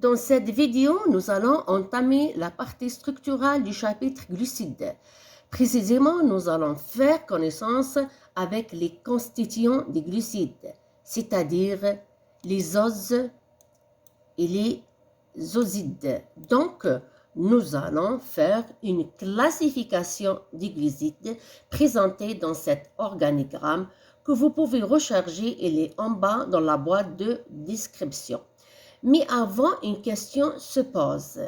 Dans cette vidéo, nous allons entamer la partie structurale du chapitre glucides. Précisément, nous allons faire connaissance avec les constituants des glucides, c'est-à-dire les oses et les osides. Donc, nous allons faire une classification des glucides présentée dans cet organigramme que vous pouvez recharger. Il est en bas dans la boîte de description. Mais avant, une question se pose.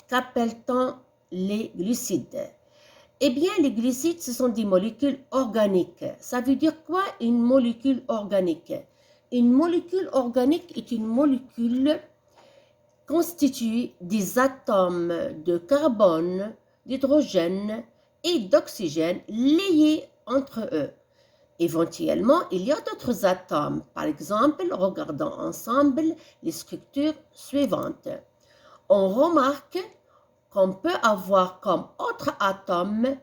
Qu'appelle-t-on les glucides? Eh bien, les glucides, ce sont des molécules organiques. Ça veut dire quoi, une molécule organique? Une molécule organique est une molécule constituée des atomes de carbone, d'hydrogène et d'oxygène liés entre eux. Éventuellement, il y a d'autres atomes. Par exemple, regardons ensemble les structures suivantes. On remarque qu'on peut avoir comme autre atome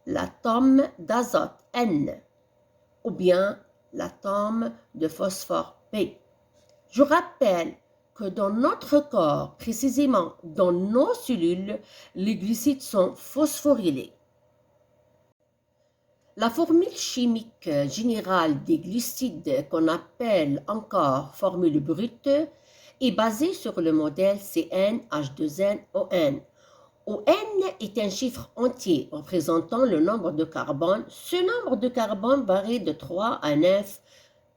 l'atome d'azote N ou bien l'atome de phosphore P. Je rappelle que dans notre corps, précisément dans nos cellules, les glucides sont phosphorylés. La formule chimique générale des glucides, qu'on appelle encore formule brute, est basée sur le modèle CnH2nOn. ON est un chiffre entier représentant le nombre de carbone. Ce nombre de carbone varie de 3 à 9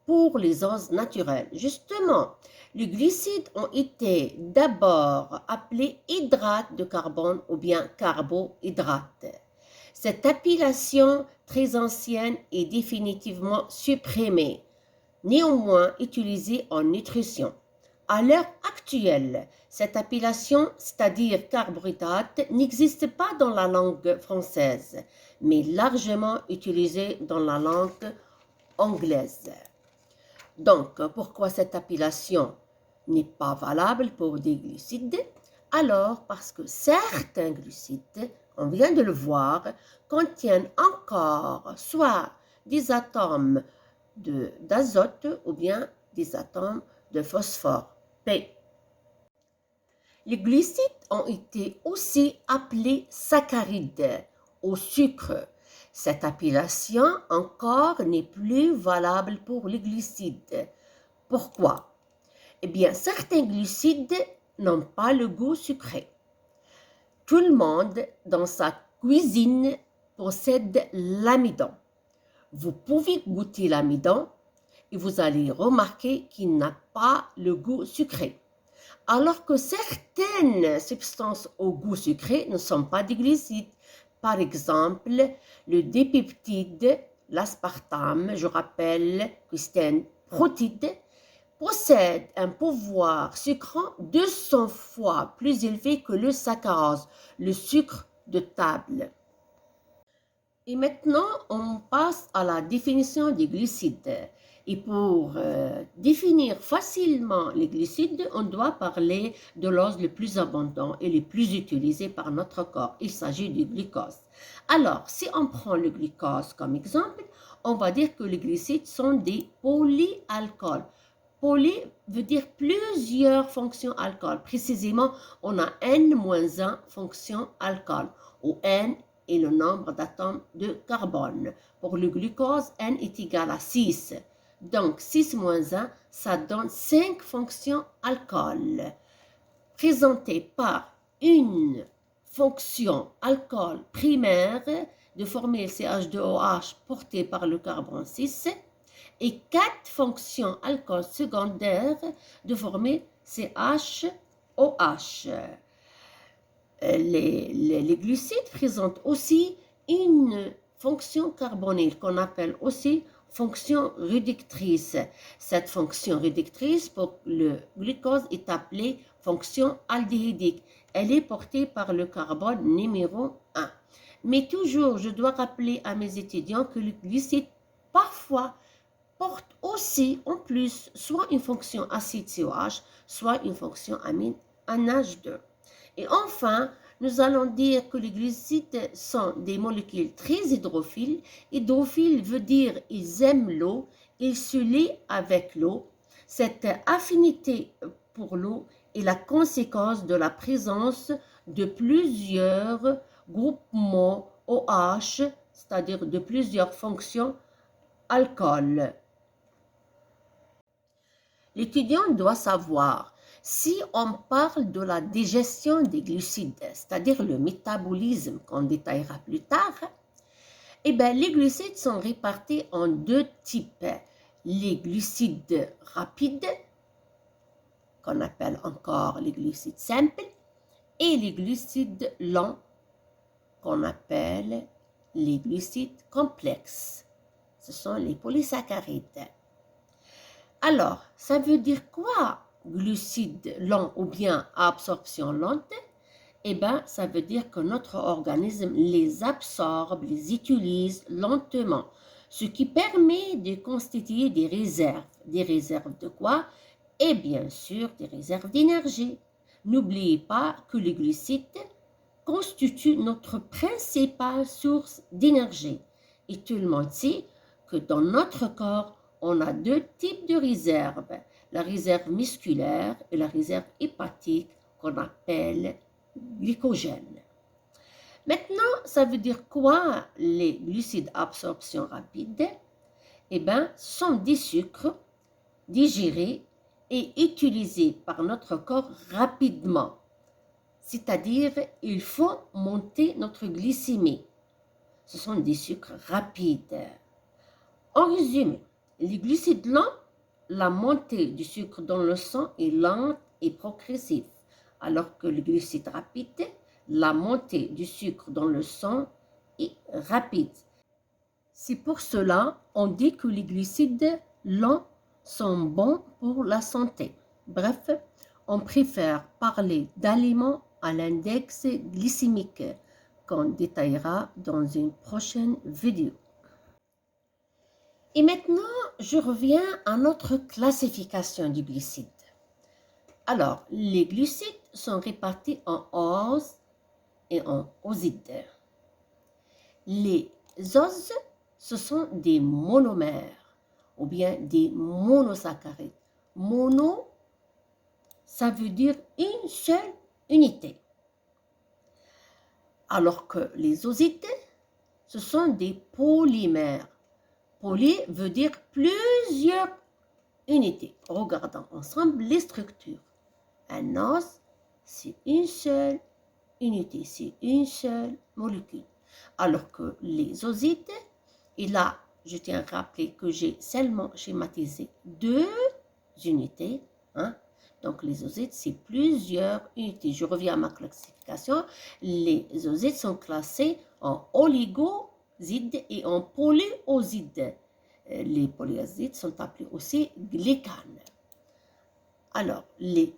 pour les oses naturelles. Justement, les glucides ont été d'abord appelés hydrates de carbone ou bien carbohydrates. Cette appellation très ancienne est définitivement supprimée, néanmoins utilisée en nutrition. À l'heure actuelle, cette appellation, c'est-à-dire carbohydrate, n'existe pas dans la langue française, mais largement utilisée dans la langue anglaise. Donc, pourquoi cette appellation n'est pas valable pour des glucides? Alors, parce que certains glucides, on vient de le voir, contiennent encore soit des atomes d'azote ou bien des atomes de phosphore P. Les glucides ont été aussi appelés saccharides au sucre. Cette appellation encore n'est plus valable pour les glucides. Pourquoi? Eh bien, certains glucides n'ont pas le goût sucré. Tout le monde dans sa cuisine possède l'amidon. Vous pouvez goûter l'amidon et vous allez remarquer qu'il n'a pas le goût sucré. Alors que certaines substances au goût sucré ne sont pas des glucides. Par exemple, le dipeptide, l'aspartame, je rappelle que c'est un protéide, possède un pouvoir sucrant 200 fois plus élevé que le saccharose, le sucre de table. Et maintenant, on passe à la définition des glucides. Et pour définir facilement les glucides, on doit parler de l'ose le plus abondant et le plus utilisé par notre corps. Il s'agit du glucose. Alors, si on prend le glucose comme exemple, on va dire que les glucides sont des polyalcools. Poly veut dire plusieurs fonctions alcool. Précisément, on a N-1 fonctions alcool, où N est le nombre d'atomes de carbone. Pour le glucose, N est égal à 6. Donc, 6 moins 1, ça donne 5 fonctions alcool, présentées par une fonction alcool primaire de formule CH2OH portée par le carbone 6 et 4 fonctions alcool secondaires de formule CHOH. Les glucides présentent aussi une fonction carbonyle qu'on appelle aussi fonction réductrice. Cette fonction réductrice pour le glucose est appelée fonction aldéhydique. Elle est portée par le carbone numéro 1. Mais toujours, je dois rappeler à mes étudiants que le glucide parfois porte aussi en plus soit une fonction acide COH, soit une fonction amine NH2. Et enfin, nous allons dire que les glucides sont des molécules très hydrophiles. Hydrophile veut dire ils aiment l'eau, ils se lient avec l'eau. Cette affinité pour l'eau est la conséquence de la présence de plusieurs groupements OH, c'est-à-dire de plusieurs fonctions alcool. L'étudiant doit savoir, si on parle de la digestion des glucides, c'est-à-dire le métabolisme qu'on détaillera plus tard, eh bien, les glucides sont répartis en deux types. Les glucides rapides, qu'on appelle encore les glucides simples, et les glucides lents, qu'on appelle les glucides complexes. Ce sont les polysaccharides. Alors, ça veut dire quoi, glucides lents ou bien absorption lente? Eh bien, ça veut dire que notre organisme les absorbe, les utilise lentement, ce qui permet de constituer des réserves. Des réserves de quoi? Et bien sûr, des réserves d'énergie. N'oubliez pas que les glucides constituent notre principale source d'énergie. Et tout le monde sait que dans notre corps, on a deux types de réserves, la réserve musculaire et la réserve hépatique qu'on appelle glycogène. Maintenant, ça veut dire quoi les glucides absorption rapide? Eh bien, ce sont des sucres digérés et utilisés par notre corps rapidement. C'est-à-dire, il faut monter notre glycémie. Ce sont des sucres rapides. En résumé, les glucides lents, la montée du sucre dans le sang est lente et progressive, alors que les glucides rapides, la montée du sucre dans le sang est rapide. C'est pour cela qu'on dit que les glucides lents sont bons pour la santé. Bref, on préfère parler d'aliments à l'index glycémique qu'on détaillera dans une prochaine vidéo. Et maintenant, je reviens à notre classification du glucide. Alors, les glucides sont répartis en oses et en osides. Les oses, ce sont des monomères ou bien des monosaccharides. Mono, ça veut dire une seule unité. Alors que les osides, ce sont des polymères. Poly veut dire plusieurs unités. Regardons ensemble les structures. Un os, c'est une seule unité, c'est une seule molécule. Alors que les osides, et là, je tiens à rappeler que j'ai seulement schématisé deux unités. Donc, les osides, c'est plusieurs unités. Je reviens à ma classification. Les osides sont classés en oligosides et en polyosides. Les polyosides sont appelés aussi glycanes. Alors, les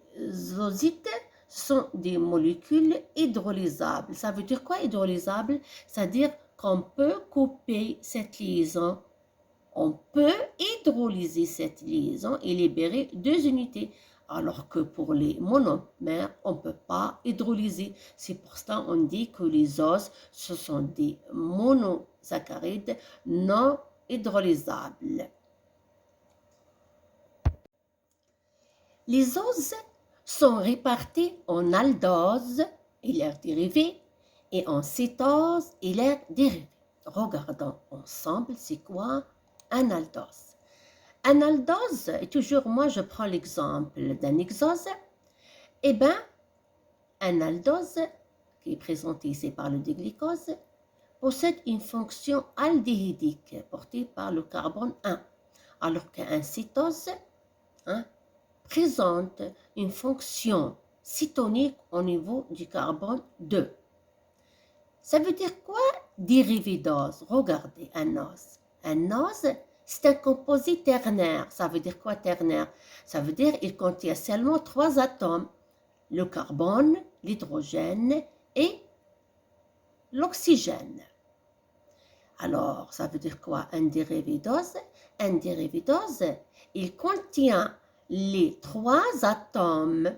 osides sont des molécules hydrolysables. Ça veut dire quoi hydrolysable? C'est-à-dire qu'on peut couper cette liaison. On peut hydrolyser cette liaison et libérer deux unités. Alors que pour les monomères, on ne peut pas hydrolyser. C'est pour cela qu'on dit que les os, ce sont des monosaccharides non hydrolysables. Les oses sont répartis en aldose et leurs dérivés et en cétose et leurs dérivés. Regardons ensemble, c'est quoi un aldose? Un aldose, et toujours moi je prends l'exemple d'un hexose, eh bien, un aldose, qui est présenté ici par le déglycose, possède une fonction aldéhydique portée par le carbone 1, alors qu'un cétose présente une fonction cétonique au niveau du carbone 2. Ça veut dire quoi dérivé d'ose? Regardez un ose. Un ose, c'est un composé ternaire. Ça veut dire quoi ternaire? Ça veut dire qu'il contient seulement 3 atomes. Le carbone, l'hydrogène et l'oxygène. Alors, ça veut dire quoi un dérivé d'ose? Un dérivé d'ose, il contient les 3 atomes,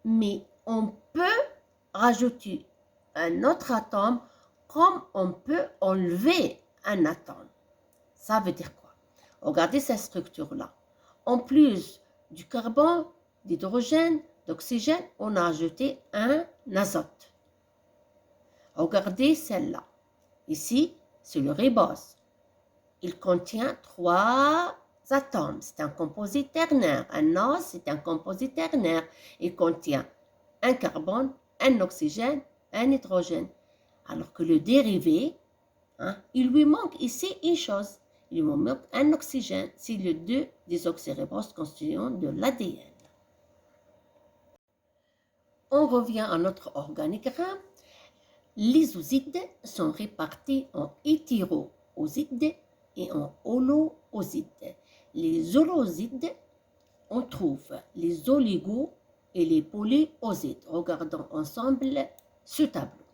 mais on peut rajouter un autre atome comme on peut enlever un atome. Ça veut dire quoi? Regardez cette structure-là. En plus du carbone, d'hydrogène, d'oxygène, on a ajouté un azote. Regardez celle-là. Ici, c'est le ribose. Il contient 3 atomes. C'est un composé ternaire. Un os, c'est un composé ternaire. Il contient un carbone, un oxygène, un hydrogène. Alors que le dérivé, il lui manque ici une chose. Il lui manque un oxygène. C'est le 2 désoxyribose constituant de l'ADN. On revient à notre organigramme. Les oosides sont répartis en hétéroosides et en holoosides. Les holoosides, on trouve les oligos et les polyosides. Regardons ensemble ce tableau.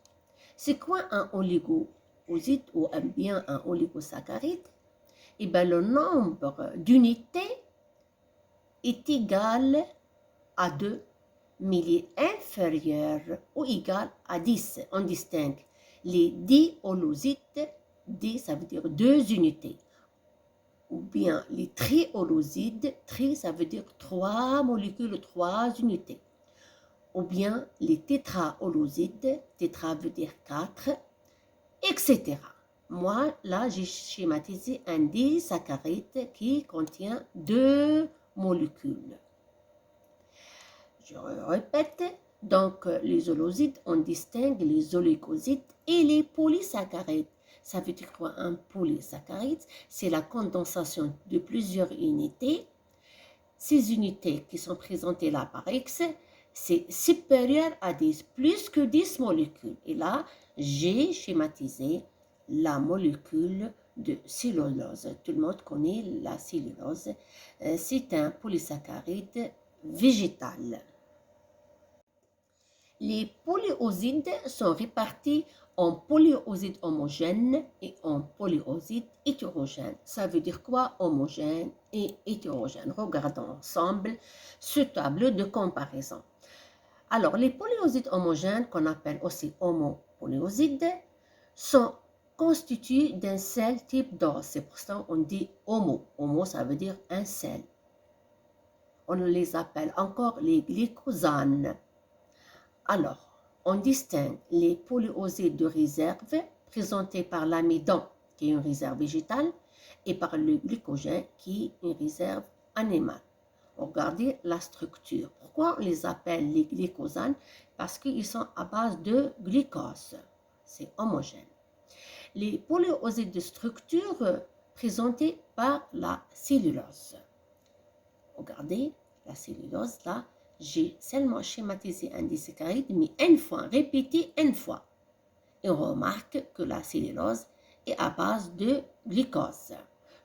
C'est quoi un oligooside ou bien un oligosaccharide? Eh bien, le nombre d'unités est égal à 2, mais il est inférieur ou égal à 10. On distingue les diholosides, D ça veut dire 2 unités, ou bien les triholosides, tri ça veut dire 3 molécules, 3 unités, ou bien les tétraholosides, tétra veut dire 4, etc. Moi, là, j'ai schématisé un disaccharide qui contient 2 molécules. Je répète, donc les holosides, on distingue les oligosides et les polysaccharides. Ça veut dire quoi un polysaccharide? C'est la condensation de plusieurs unités. Ces unités qui sont présentées là par X, c'est supérieur à 10, plus que 10 molécules. Et là, j'ai schématisé la molécule de cellulose. Tout le monde connaît la cellulose. C'est un polysaccharide végétal. Les polyosides sont répartis en polyosides homogènes et en polyosides hétérogènes. Ça veut dire quoi homogène et hétérogène? Regardons ensemble ce tableau de comparaison. Alors, les polyosides homogènes, qu'on appelle aussi homopolyosides, sont constitués d'un seul type d'os. C'est pour ça qu'on dit homo. Homo, ça veut dire un seul. On les appelle encore les glycosanes. Alors, on distingue les polyosides de réserve présentés par l'amidon, qui est une réserve végétale, et par le glycogène, qui est une réserve animale. Regardez la structure. Pourquoi on les appelle les glycosanes? Parce qu'ils sont à base de glucose. C'est homogène. Les polyosides de structure présentés par la cellulose. Regardez la cellulose là. J'ai seulement schématisé un disaccharide, mais une fois, répété une fois. Et on remarque que la cellulose est à base de glucose.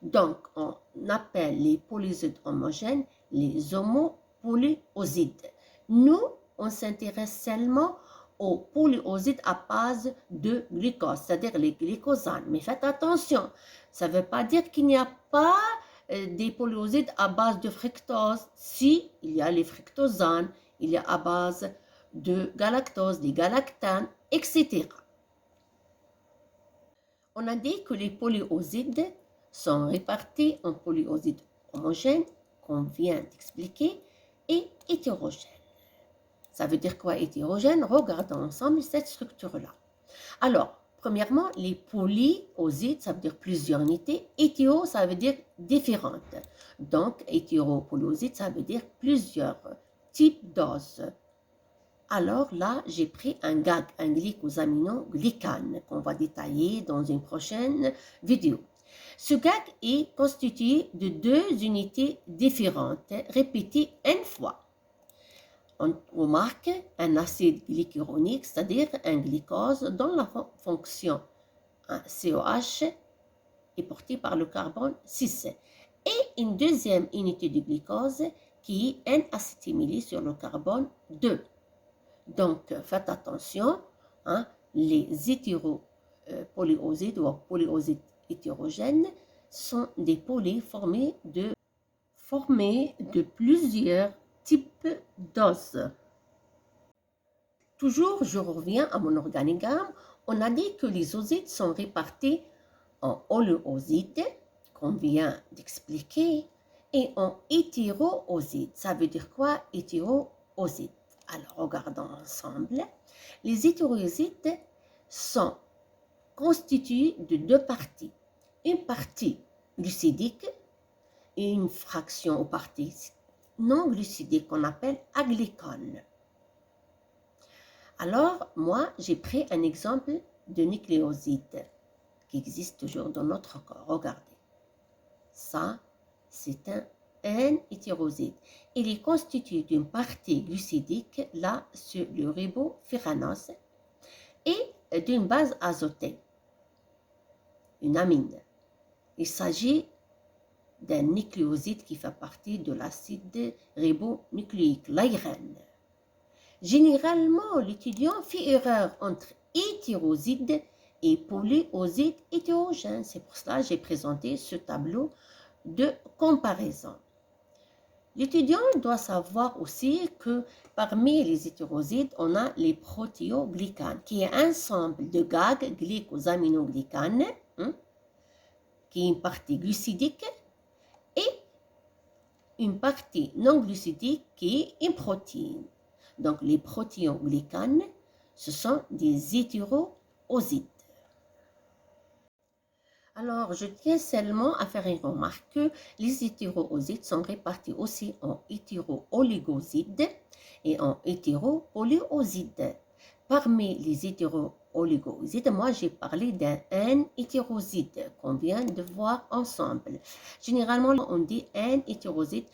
Donc, on appelle les polyosides homogènes les homopolyosides. Nous, on s'intéresse seulement aux polyosides à base de glucose, c'est-à-dire les glycosanes. Mais faites attention, ça ne veut pas dire qu'il n'y a pas des polyosides à base de fructose. Si, il y a les fructosanes, il y a à base de galactose, des galactanes, etc. On a dit que les polyosides sont répartis en polyosides homogènes, qu'on vient d'expliquer, et hétérogènes. Ça veut dire quoi hétérogène? Regardons ensemble cette structure-là. Alors, premièrement, les polyosides, ça veut dire plusieurs unités. Hétéro, ça veut dire différentes. Donc, hétéropolyoside, ça veut dire plusieurs types d'os. Alors là, j'ai pris un GAG, un glycosaminoglycane, qu'on va détailler dans une prochaine vidéo. Ce GAG est constitué de 2 unités différentes, répétées une fois. On remarque un acide glycuronique, c'est-à-dire un glycose dont la fonction COH est portée par le carbone 6. Et une deuxième unité de glucose qui est N-acétylmylé sur le carbone 2. Donc, faites attention, les hétéropolyosides ou polyosides hétérogènes sont des polys formés de plusieurs types d'os. Toujours, je reviens à mon organigramme. On a dit que les osides sont répartis en holoosides, qu'on vient d'expliquer, et en hétérooside. Ça veut dire quoi, hétérooside? Alors, regardons ensemble. Les hétéroosides sont constitués de deux parties. Une partie glucidique et une fraction ou partie non glucidique qu'on appelle aglycone. Alors, moi, j'ai pris un exemple de nucléoside qui existe toujours dans notre corps. Regardez. Ça, c'est un N-hétéroside. Il est constitué d'une partie glucidique, là, sur le ribofuranos, et d'une base azotée, une amine. Il s'agit d'un nucléoside qui fait partie de l'acide ribonucléique, l'ARN. Généralement, l'étudiant fait erreur entre hétéroside et polyoside hétérogène. C'est pour cela que j'ai présenté ce tableau de comparaison. L'étudiant doit savoir aussi que parmi les hétérosides, on a les protéoglycanes, qui est un ensemble de GAG, glycosaminoglycanes, qui est une partie glucidique, et une partie non glucidique qui est une protéine. Donc, les protéoglycanes, ce sont des hétérosides. Alors, je tiens seulement à faire une remarque que les hétéroosides sont répartis aussi en hétéro-oligosides et en hétéro-polyosides. Parmi les hétéro-oligosides, moi j'ai parlé d'un N-hétéroside qu'on vient de voir ensemble. Généralement, on dit N-hétéroside,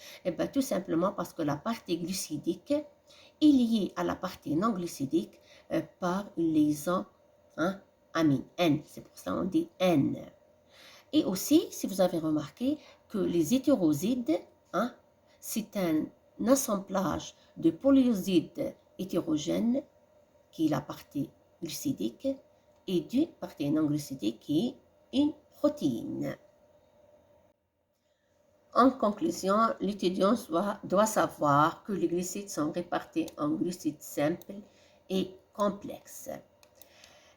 tout simplement parce que la partie glucidique est liée à la partie non glucidique par une liaison amine, N. C'est pour ça qu'on dit N. Et aussi, si vous avez remarqué que les hétérosides, c'est un assemblage de polyosides hétérogènes, qui est la partie glucidique, et d'une partie non glucidique, qui est une protéine. En conclusion, l'étudiant doit savoir que les glucides sont répartis en glucides simples et complexes.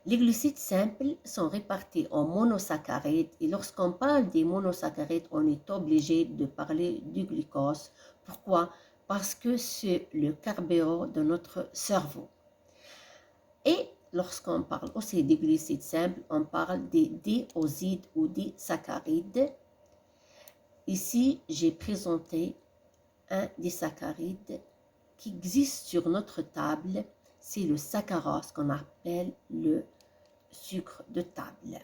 Les glucides simples sont répartis en monosaccharides et lorsqu'on parle des monosaccharides, on est obligé de parler du glucose. Pourquoi? Parce que c'est le carburant de notre cerveau. Et lorsqu'on parle aussi des glucides simples, on parle des diosides ou des saccharides. Ici, j'ai présenté un des saccharides qui existe sur notre table. C'est le saccharose qu'on appelle le sucre de table.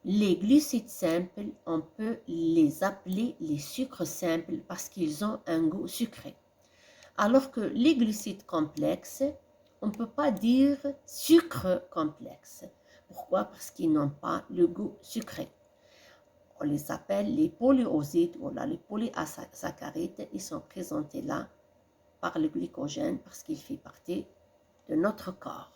Les glucides simples, on peut les appeler les sucres simples parce qu'ils ont un goût sucré. Alors que les glucides complexes, on ne peut pas dire sucre complexe. Pourquoi? Parce qu'ils n'ont pas le goût sucré. On les appelle les polyosides ou là, les polysaccharides. Ils sont présentés là par le glycogène parce qu'il fait partie de notre corps.